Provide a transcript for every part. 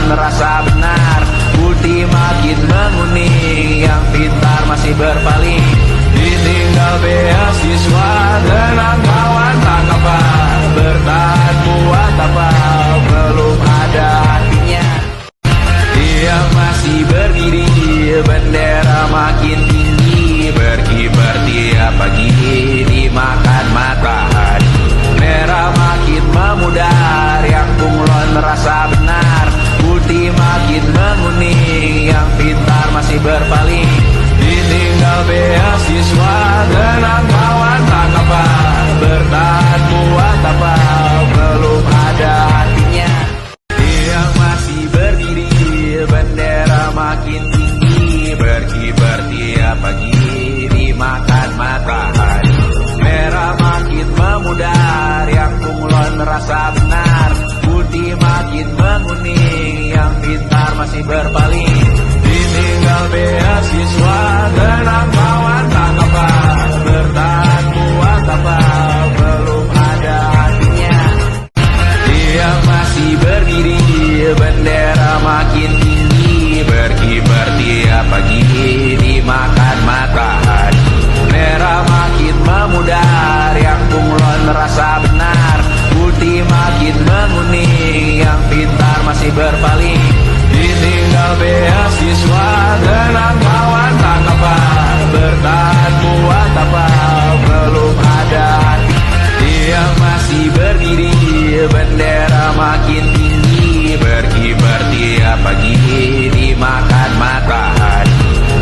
merasa benar, putih makin menguning, yang pintar masih berpaling. Ditinggal beasiswa, tenang kawan tak apa, bertahan buat apa, belum ada artinya. Dia masih berdiri, bendera makin tinggi, berkibar tiap pagi, dimakan matahari. Merah makin memudar, yang bunglon merasa benar, putih makin menguning, yang pintar masih berpaling. Ditinggal beasiswa, tenang kawan tak apa, bertahan buat apa, belum ada artinya. Dia masih berdiri, bendera makin tinggi, berkibar tiap pagi, dimakan matahari. Merah makin memudar, yang bunglon merasa benar, putih makin menguning, yang pintar masih berpaling. Ditinggal beasiswa, tenang kawan tak apa, bertahan buat apa, belum ada artinya. Dia masih berdiri, bendera makin tinggi, berkibar tiap pagi, dimakan matahari. Merah makin memudar, yang bunglon merasa benar, putih makin menguning, yang pintar masih berpaling. Ditinggal beasiswa, tenang kawan tak apa, bertahan buat apa, belum ada arti. Dia masih berdiri, bendera makin tinggi, berkibar tiap pagi, dimakan matahari.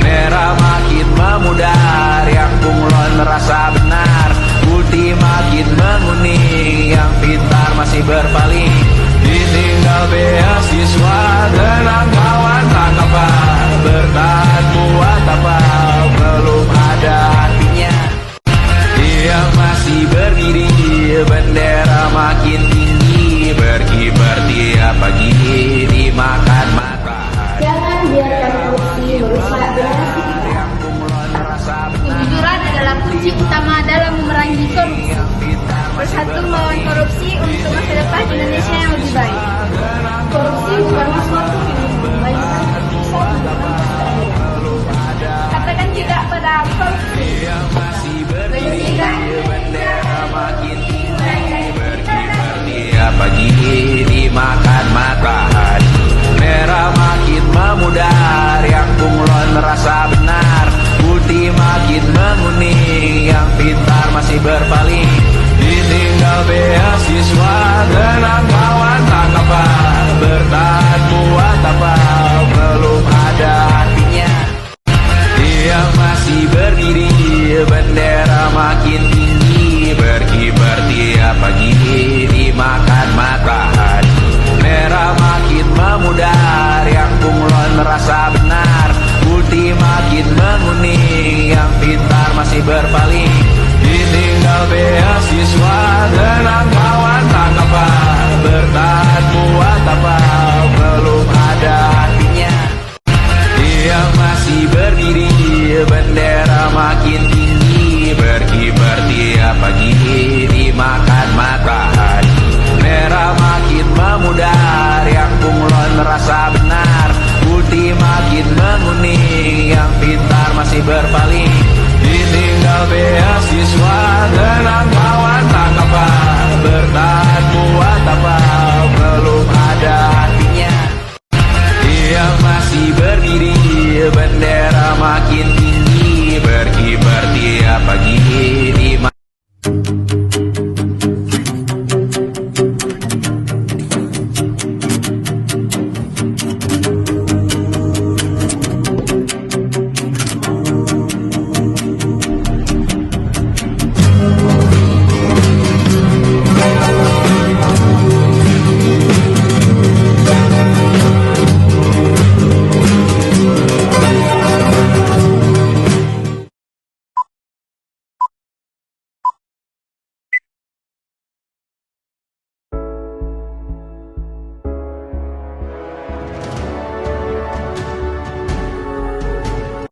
Merah makin memudar, yang bunglon merasa benar, putih makin menguning, yang pintar masih berpaling. Ditinggal beasiswa,